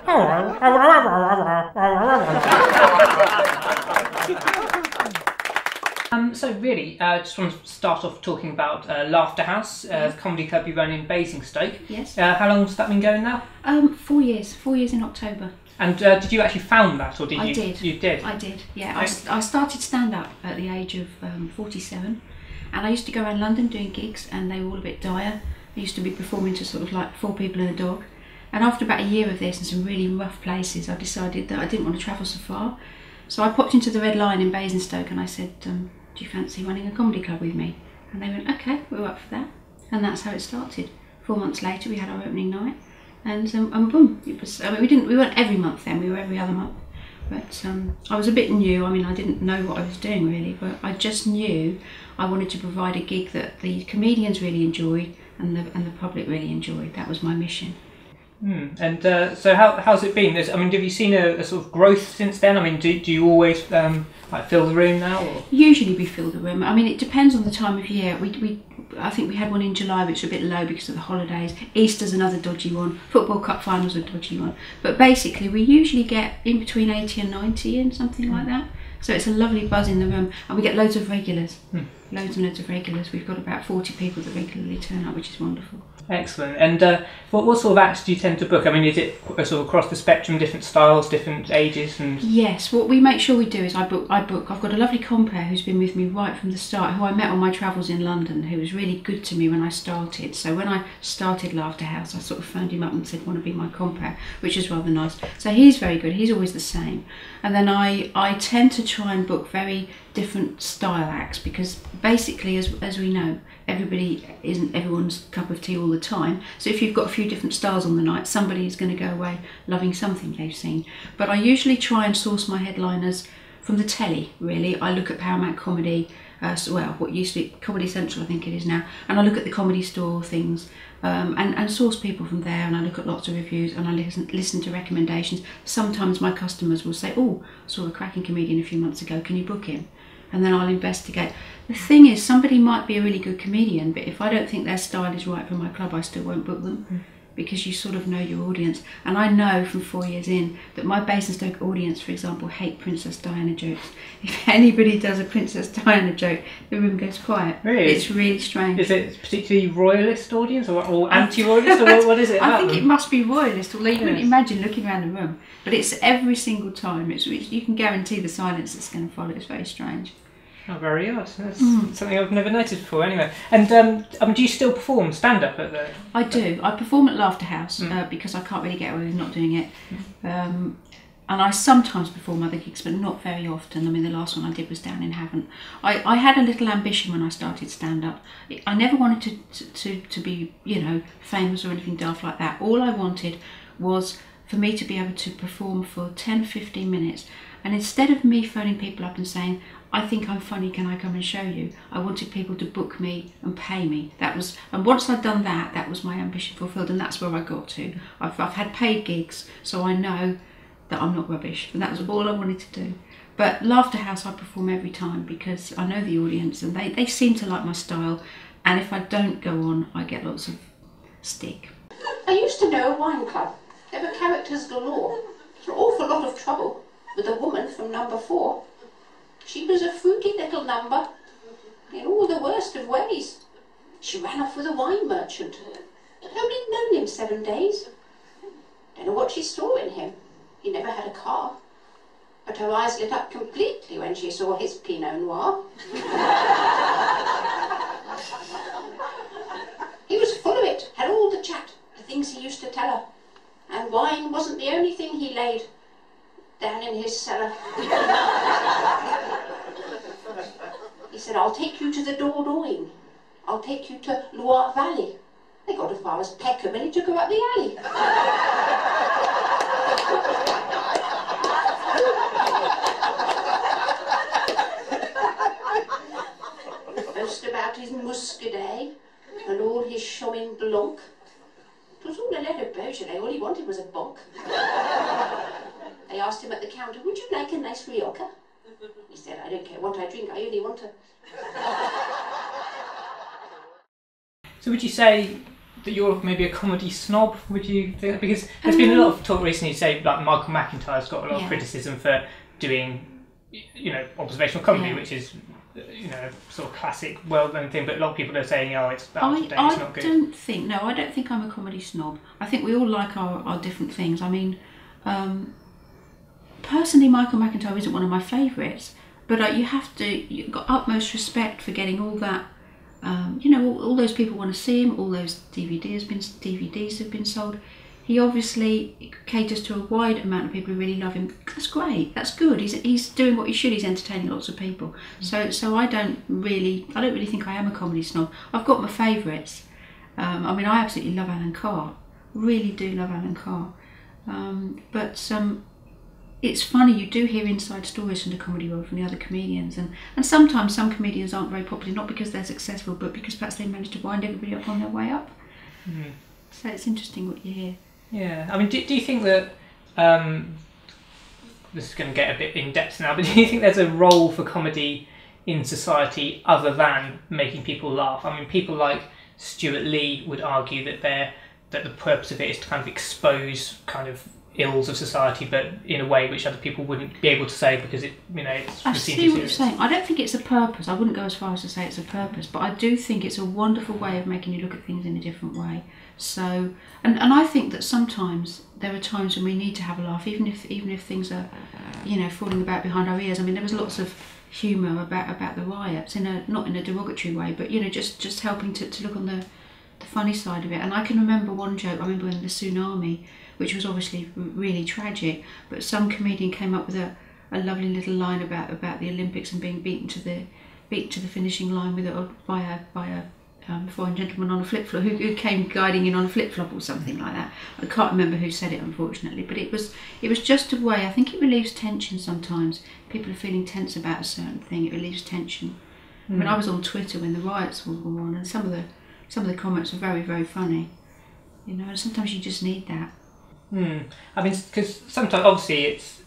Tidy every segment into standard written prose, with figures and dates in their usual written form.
So really, I just want to start off talking about Laughter House, the comedy club you run in Basingstoke. Yes. How long has that been going now? 4 years. 4 years in October. And did you actually found that, or did you? I did. You did? I did, yeah. I started stand-up at the age of 47, and I used to go around London doing gigs, and they were all a bit dire. I used to be performing to sort of like 4 people and a dog. And after about a year of this and some really rough places, I decided that I didn't want to travel so far. So I popped into the Red Lion in Basingstoke and I said, do you fancy running a comedy club with me? And they went, okay, we're up for that. And that's how it started. 4 months later, we had our opening night, and boom, it was. I mean, we weren't every month then; we were every other month. But I was a bit new. I mean, I didn't know what I was doing really, but I just knew I wanted to provide a gig that the comedians really enjoyed and the public really enjoyed. That was my mission. And so how's it been? I mean, have you seen a sort of growth since then? I mean, do you always like fill the room now? Or? Usually we fill the room. I mean, it depends on the time of year. I think we had one in July which was a bit low because of the holidays. Easter's another dodgy one. Football Cup finals are a dodgy one. But basically we usually get in between 80 and 90 and something like that. So it's a lovely buzz in the room, and we get loads of regulars. Loads and loads of regulars. We've got about 40 people that regularly turn up, which is wonderful. Excellent. And what sort of acts do you tend to book? I mean, is it sort of across the spectrum, different styles, different ages? And yes, what we make sure we do is I book. I've got a lovely compere who's been with me right from the start, who I met on my travels in London, who was really good to me when I started. So when I started Laughter House, I sort of phoned him up and said, want to be my compere, which is rather nice. So he's very good. He's always the same. And then I tend to try and book very different style acts, because basically, as we know, everybody isn't everyone's cup of tea all the time. So if you've got a few different styles on the night, somebody is going to go away loving something they've seen. But I usually try and source my headliners from the telly, really. I look at Paramount Comedy, what used to be Comedy Central, I think it is now, and I look at the Comedy Store things, and source people from there, and I look at lots of reviews, and I listen to recommendations. Sometimes my customers will say, oh, I saw a cracking comedian a few months ago, can you book him? And then I'll investigate. The thing is, somebody might be a really good comedian, but if I don't think their style is right for my club, I still won't book them, because you sort of know your audience. And I know from 4 years in that my Basingstoke audience, for example, hate Princess Diana jokes. If anybody does a Princess Diana joke, the room goes quiet. Really? It's really strange. Is it particularly royalist audience or anti-royalist, or what is it? I think it must be royalist, although you wouldn't imagine looking around the room. But it's every single time. You can guarantee the silence that's going to follow. It's very strange. Oh, very odd. That's something I've never noticed before. Anyway, and do you still perform stand-up at the? I do. I perform at Laughter House because I can't really get away with not doing it. And I sometimes perform other gigs, but not very often. I mean, the last one I did was down in Havant. I had a little ambition when I started stand-up. I never wanted to be, famous or anything daft like that. All I wanted was for me to be able to perform for 10, 15 minutes. And instead of me phoning people up and saying, I think I'm funny, can I come and show you? I wanted people to book me and pay me. And once I'd done that, that was my ambition fulfilled, and that's where I got to. I've had paid gigs, so I know that I'm not rubbish, and that was all I wanted to do. But Laughter House, I perform every time because I know the audience, and they seem to like my style, and if I don't go on, I get lots of stick. I used to know a wine club. There were characters galore. An awful lot of trouble with a woman from number 4. She was a fruity little number, in all the worst of ways. She ran off with a wine merchant. I'd only known him 7 days. Don't know what she saw in him. He never had a car. But her eyes lit up completely when she saw his Pinot Noir. He was full of it, had all the chat, the things he used to tell her. And wine wasn't the only thing he laid down in his cellar. He said, I'll take you to the Dordogne. I'll take you to Loire Valley. They got as far as Peckham and he took her up the alley. Boast about his muscadet and all his Chaumont Blanc. It was all a letter of Beaujolais, all he wanted was a bonk. They asked him at the counter, would you like a nice Rioja? He said, I don't care what I drink, I only want a... So would you say that you're maybe a comedy snob? Would you think? Because there's been a lot of talk recently, say like Michael McIntyre's got a lot of criticism for doing, observational comedy, which is, sort of classic, well-known thing. But a lot of people are saying, it's out of date, it's not good. I don't think I'm a comedy snob. I think we all like our different things. I mean, personally, Michael McIntyre isn't one of my favourites, but you've got utmost respect for getting all that. All those people want to see him. All those DVDs have been sold. He obviously caters to a wide amount of people who really love him. That's great. That's good. He's doing what he should. He's entertaining lots of people. So I don't really think I am a comedy snob. I've got my favourites. I absolutely love Alan Carr. Really do love Alan Carr. But it's funny, you do hear inside stories from the comedy world, from the other comedians, and sometimes some comedians aren't very popular, not because they're successful, but because perhaps they manage to wind everybody up on their way up. Mm. So it's interesting what you hear. Yeah, do you think that, this is going to get a bit in depth now, but do you think there's a role for comedy in society other than making people laugh? People like Stuart Lee would argue that the purpose of it is to kind of expose kind of ills of society, but in a way which other people wouldn't be able to say because it's. I see what you're saying. I don't think it's a purpose. I wouldn't go as far as to say it's a purpose, but I do think it's a wonderful way of making you look at things in a different way. So, and I think that sometimes there are times when we need to have a laugh, even if things are, falling about behind our ears. There was lots of humour about the riots, not in a derogatory way, but just helping to look on the funny side of it. And I can remember one joke. I remember in the tsunami, which was obviously really tragic, but some comedian came up with a lovely little line about the Olympics and being beaten to the finishing line by a foreign gentleman on a flip-flop who came guiding in on a flip-flop or something like that. I can't remember who said it, unfortunately, but it was just a way. I think it relieves tension sometimes. People are feeling tense about a certain thing. It relieves tension. Mm. I was on Twitter when the riots were on, and some of the comments were very, very funny. And sometimes you just need that. Because sometimes, obviously, it's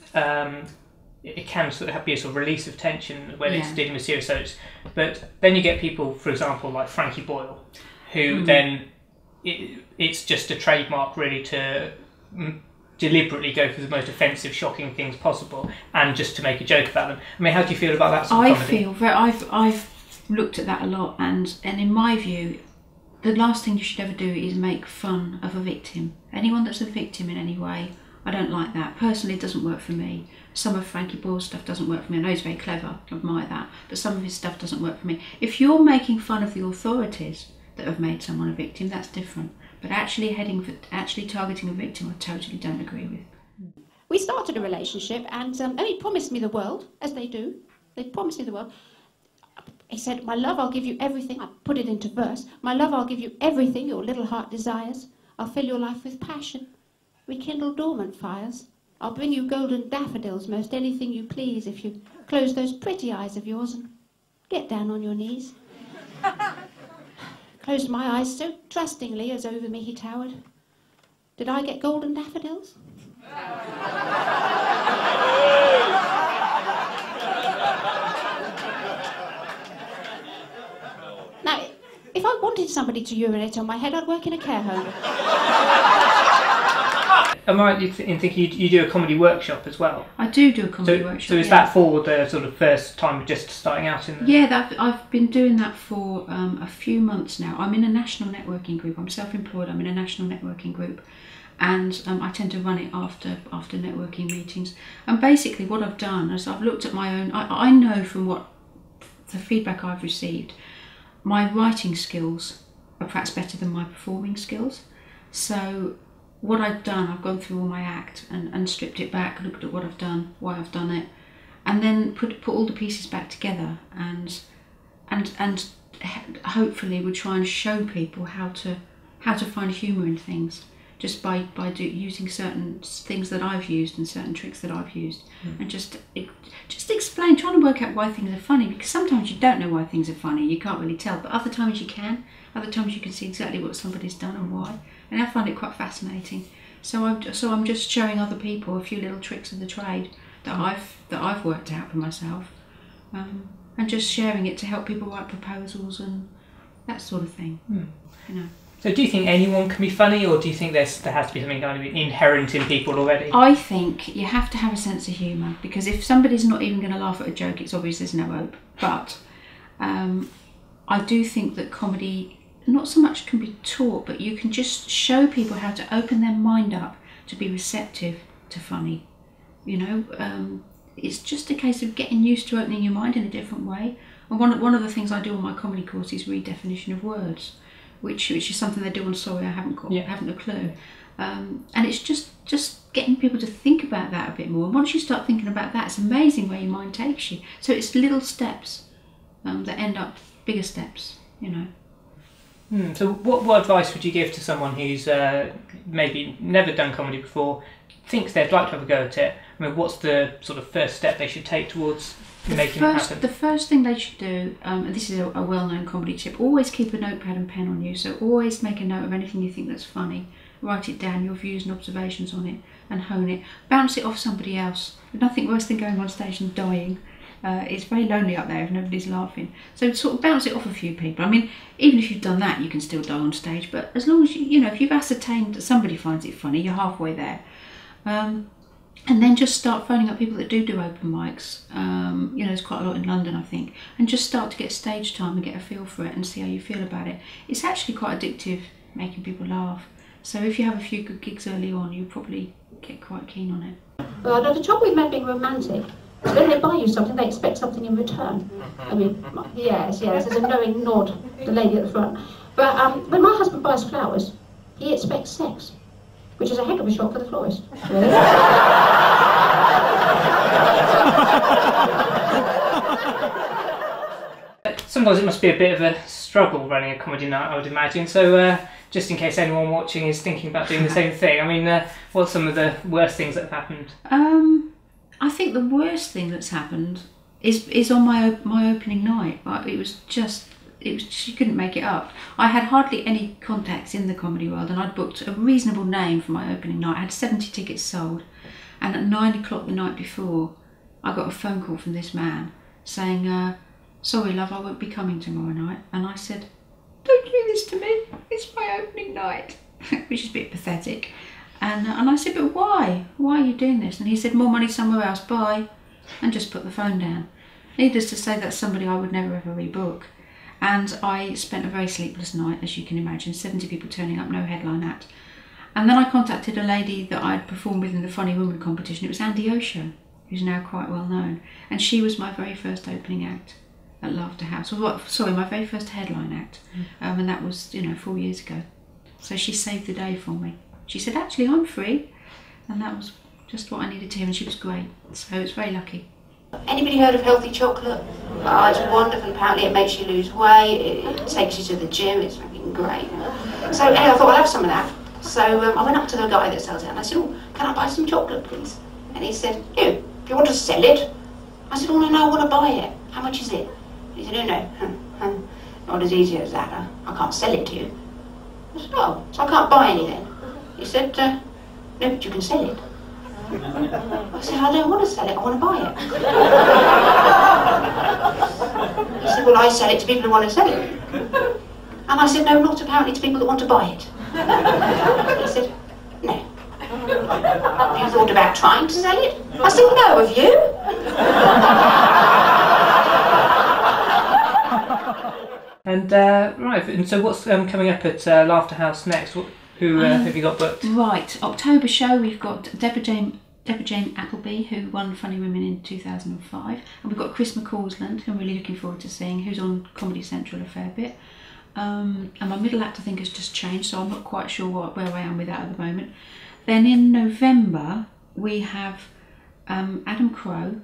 it can sort of be a sort of release of tension when it's dealing with serious subjects. But then you get people, for example, like Frankie Boyle, who then it's just a trademark really to deliberately go for the most offensive, shocking things possible, and just to make a joke about them. How do you feel about that sort of comedy? I've looked at that a lot, and in my view, the last thing you should ever do is make fun of a victim. Anyone that's a victim in any way, I don't like that. Personally, it doesn't work for me. Some of Frankie Boyle's stuff doesn't work for me. I know he's very clever, I admire that, but some of his stuff doesn't work for me. If you're making fun of the authorities that have made someone a victim, that's different. But actually targeting a victim, I totally don't agree with. We started a relationship, and he promised me the world, as they do. They promised me the world. He said, "My love, I'll give you everything." I put it into verse. "My love, I'll give you everything your little heart desires. I'll fill your life with passion, rekindle dormant fires. I'll bring you golden daffodils, most anything you please, if you close those pretty eyes of yours and get down on your knees." Closed my eyes so trustingly as over me he towered. Did I get golden daffodils? Now, if I wanted somebody to urinate on my head, I'd work in a care home. Am I right in thinking you do a comedy workshop as well? I do a comedy workshop. So is that for the sort of first time just starting out in the... Yeah, I've been doing that for a few months now. I'm in a national networking group. I'm self-employed. I'm in a national networking group, and I tend to run it after networking meetings. And basically what I've done is I've looked at my own... I know from what the feedback I've received, my writing skills are perhaps better than my performing skills. So what I've done, I've gone through all my act and stripped it back, looked at what I've done, why I've done it, and then put all the pieces back together, and hopefully would try and show people how to find humour in things, just by using certain things that I've used and certain tricks that I've used, and just explain, trying to work out why things are funny, because sometimes you don't know why things are funny, you can't really tell, but other times you can. Other times you can see exactly what somebody's done and why, and I find it quite fascinating. So I'm just showing other people a few little tricks of the trade that I've worked out for myself, and just sharing it to help people write proposals and that sort of thing. So do you think anyone can be funny, or do you think there has to be something kind of inherent in people already? I think you have to have a sense of humour, because if somebody's not even going to laugh at a joke, it's obvious there's no hope. But I do think that comedy not so much can be taught, but you can just show people how to open their mind up to be receptive to funny. You know, it's just a case of getting used to opening your mind in a different way. And one of the things I do on my comedy course is redefinition of words, which is something they do on Sorry I Haven't a Clue. And it's just getting people to think about that a bit more. And once you start thinking about that, it's amazing where your mind takes you. So it's little steps that end up bigger steps, you know. So what advice would you give to someone who's maybe never done comedy before, thinks they'd like to have a go at it? I mean, what's the sort of first step they should take towards making it happen? The first thing they should do, and this is a well-known comedy tip, always keep a notepad and pen on you. So always make a note of anything you think that's funny. Write it down, your views and observations on it, and hone it. Bounce it off somebody else. There's nothing worse than going on stage and dying. It's very lonely up there if nobody's laughing. So sort of bounce it off a few people. I mean, even if you've done that, you can still die on stage. But as long as you know, if you've ascertained that somebody finds it funny, you're halfway there. And then just start phoning up people that do open mics. You know, there's quite a lot in London, I think. And just start to get stage time and get a feel for it and see how you feel about it. It's actually quite addictive, making people laugh. So if you have a few good gigs early on, you probably get quite keen on it. Well, the trouble with men being romantic is when they buy you something, they expect something in return. I mean, yes, there's a knowing nod, the lady at the front. But when my husband buys flowers, he expects sex, which is a heck of a shock for the florist. Really. Sometimes it must be a bit of a struggle running a comedy night, I would imagine. So just in case anyone watching is thinking about doing the same thing, I mean, what are some of the worst things that have happened? I think the worst thing that's happened is on my opening night. She couldn't make it up. I had hardly any contacts in the comedy world, and I'd booked a reasonable name for my opening night. I had 70 tickets sold, and at 9 o'clock the night before, I got a phone call from this man saying, "Sorry, love, I won't be coming tomorrow night." And I said, "Don't do this to me. It's my opening night," which is a bit pathetic. And I said, "But why? Why are you doing this?" And he said, "More money somewhere else, bye," and just put the phone down. Needless to say, that's somebody I would never ever rebook. And I spent a very sleepless night, as you can imagine, 70 people turning up, no headline act. And then I contacted a lady that I'd performed with in the Funny Woman competition. It was Andy Osho, who's now quite well known. And she was my very first opening act at Laughter House. My very first headline act. And that was, 4 years ago. So she saved the day for me. She said, "Actually, I'm free." And that was just what I needed to hear, and she was great. So it's very lucky. Anybody heard of healthy chocolate? Oh, it's wonderful. Apparently it makes you lose weight, it takes you to the gym, it's fucking great. So anyway, I thought, I'll have some of that. So I went up to the guy that sells it and I said, "Oh, can I buy some chocolate, please?" And he said, "Do you want to sell it?" I said, "Oh, no, I want to buy it. How much is it?" He said, "No, not as easy as that. I can't sell it to you." I said, "Oh, so I can't buy any then?" He said, "No, but you can sell it." I said, "I don't want to sell it, I want to buy it." He said, "Well, I sell it to people who want to sell it." And I said, "No, not apparently to people that want to buy it." He said, "No. Have you thought about trying to sell it?" I said, "No, have you?" And right, and so what's coming up at Laughter House next? Who have you got booked? Right, October show, we've got Deborah Jane Appleby, who won Funny Women in 2005, and we've got Chris McCausland, who I'm really looking forward to seeing, who's on Comedy Central a fair bit. And my middle act, I think, has just changed, so I'm not quite sure where I am with that at the moment. Then in November we have Adam Crow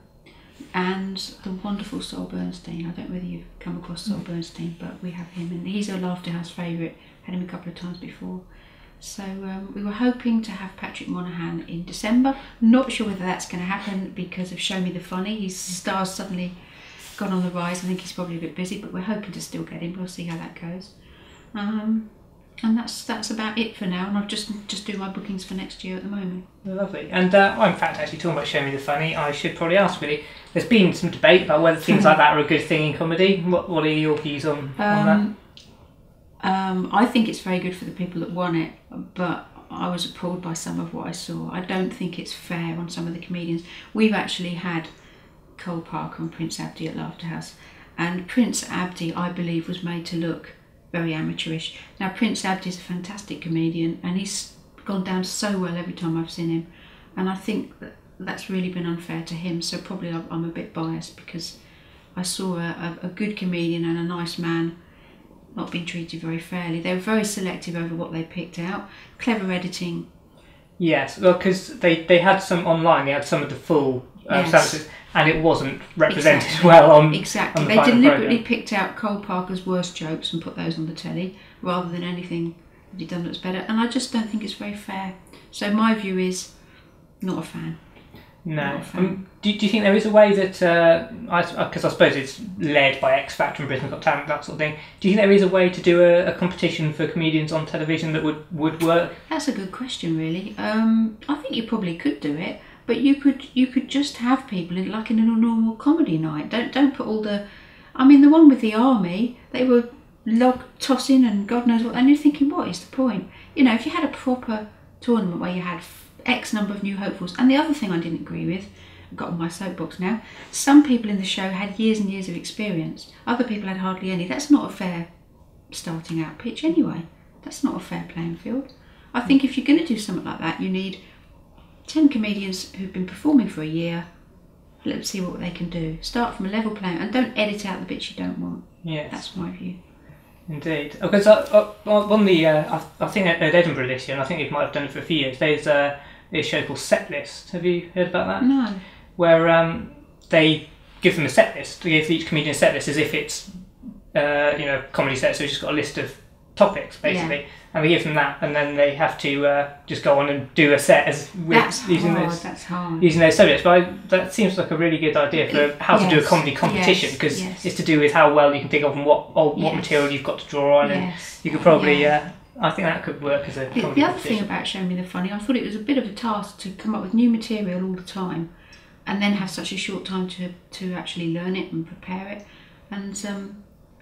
and the wonderful Sol Bernstein. I don't know whether you've come across Sol Bernstein, but we have him, and he's a Laughter House favourite. Had him a couple of times before. So we were hoping to have Patrick Monahan in December. Not sure whether that's going to happen because of Show Me the Funny. His star's suddenly gone on the rise. I think he's probably a bit busy, but we're hoping to still get him. We'll see how that goes. And that's about it for now. And I'll just do my bookings for next year at the moment. Lovely. And in fact, actually talking about Show Me the Funny, I should probably ask really. There's been some debate about whether things like that are a good thing in comedy. What are your views on that? I think it's very good for the people that won it, but I was appalled by some of what I saw. I don't think it's fair on some of the comedians. We've actually had Cole Parker and Prince Abdi at Laughter House, and Prince Abdi, I believe, was made to look very amateurish. Now, Prince Abdi is a fantastic comedian, and he's gone down so well every time I've seen him, and I think that's really been unfair to him. So probably I'm a bit biased because I saw a good comedian and a nice man not being treated very fairly. They were very selective over what they picked out. Clever editing. Yes, well, because they had some online. They had some of the full sentences, and it wasn't represented well on. Exactly. On the they deliberately programme. picked out Cole Parker's worst jokes and put those on the telly, rather than anything that he'd done that's better. And I just don't think it's very fair. So my view is, not a fan. No. Do you think there is a way that, because I suppose it's led by X Factor and Britain's Got Talent, that sort of thing, do you think there is a way to do a competition for comedians on television that would work? That's a good question, really. I think you probably could do it, but you could just have people in a normal comedy night. Don't put all the... I mean, the one with the army, they were log tossing and God knows what, and you're thinking, what is the point? You know, if you had a proper tournament where you had X number of new hopefuls. And the other thing I didn't agree with, I've got on my soapbox now, some people in the show had years and years of experience. Other people had hardly any. That's not a fair starting out pitch anyway. That's not a fair playing field. I think if you're going to do something like that, you need 10 comedians who've been performing for a year. Let's see what they can do. Start from a level playing and don't edit out the bits you don't want. Yes. That's my view. Indeed. Because I think at Edinburgh this year, and I think it might have done it for a few years, there's a show called Set List. Have you heard about that? No. Where they give them a set list. They give each comedian a set list as if it's comedy set, so it's just got a list of topics basically, and we give them that, and then they have to just go on and do a set using those subjects. But that seems like a really good idea for how to do a comedy competition, because it's to do with how well you can think of and what material you've got to draw on, and you could probably. I think that could work as a comedy The other thing about Show Me the Funny, I thought it was a bit of a task to come up with new material all the time, and then have such a short time to actually learn it and prepare it, and.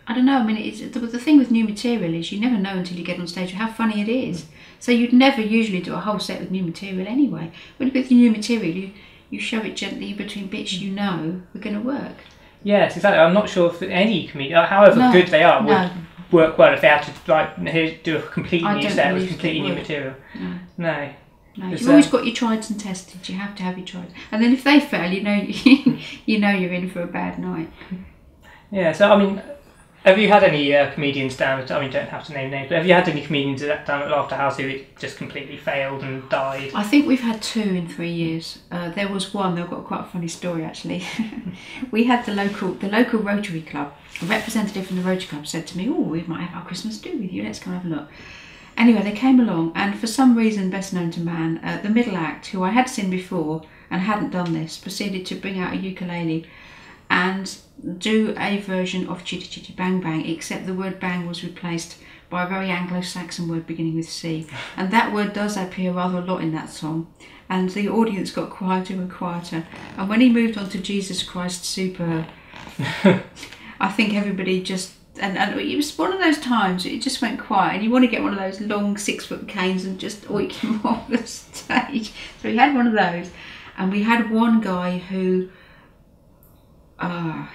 I don't know, I mean, the thing with new material is you never know until you get on stage how funny it is. So you'd never usually do a whole set with new material anyway. When you put the new material, you show it gently in between bits you know are going to work. Yes, exactly. I'm not sure if any comedian, however good they are, would work well if they had to do a completely new set with completely new material. No. You've always got your trieds and tested. You have to have your trieds. And then if they fail, you know you're in for a bad night. Yeah, so I mean... Have you had any comedians down at, I mean, you don't have to name names, but have you had any comedians down at Laughter House who just completely failed and died? I think we've had 2 in 3 years. There was one, they've got quite a funny story actually. We had the local Rotary Club. A representative from the Rotary Club said to me, oh, we might have our Christmas do with you, let's come have a look. Anyway, they came along, and for some reason best known to man, the middle act, who I had seen before and hadn't done this, proceeded to bring out a ukulele and do a version of Chitty Chitty Bang Bang, except the word bang was replaced by a very Anglo-Saxon word beginning with C, and that word does appear rather a lot in that song, and the audience got quieter and quieter, and when he moved on to Jesus Christ Super, I think everybody just, and it was one of those times it just went quiet, and you want to get one of those long 6-foot canes and just oink him off the stage. So we had one of those, and we had one guy who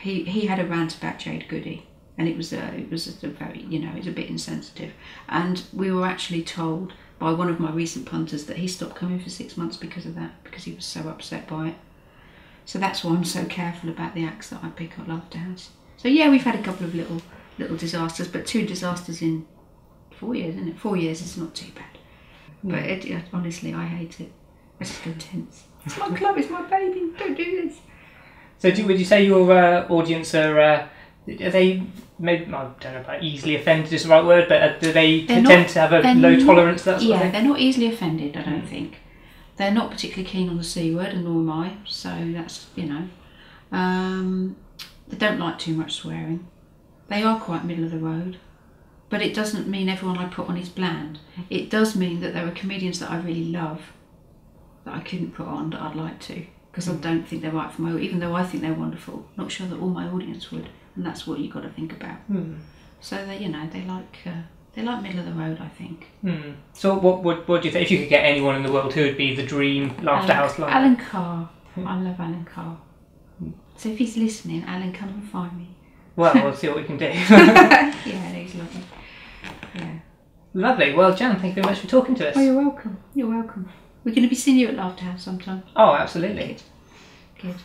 he had a rant about Jade Goody, and it was a very, it was a bit insensitive, and we were actually told by one of my recent punters that he stopped coming for 6 months because of that, because he was so upset by it. So that's why I'm so careful about the acts that I pick at Laughter House. So yeah, we've had a couple of little disasters, but 2 disasters in 4 years, isn't it? 4 years is not too bad. But honestly, I hate it. I just go tense. It's my club, it's my baby, don't do this. So would you say your audience are they, maybe, I don't know about easily offended is the right word, but do they tend to have a low tolerance to that sort of thing? They're not easily offended, I don't think. They're not particularly keen on the C word, and nor am I, so that's, they don't like too much swearing. They are quite middle of the road, but it doesn't mean everyone I put on is bland. It does mean that there are comedians that I really love that I couldn't put on that I'd like to, because I don't think they're right for my, even though I think they're wonderful. Not sure that all my audience would, and that's what you've got to think about. So they, they like They're like middle of the road, I think. So what do you think, if you could get anyone in the world, who would be the dream Laughter House London? Alan Carr. I love Alan Carr. So if he's listening, Alan, come and find me. Well, we'll see what we can do. Yeah, he's lovely. Yeah. Lovely. Well, Jan, thank you very much for talking to us. Oh, you're welcome. You're welcome. We're going to be seeing you at Laughter House sometime. Oh, absolutely. Good.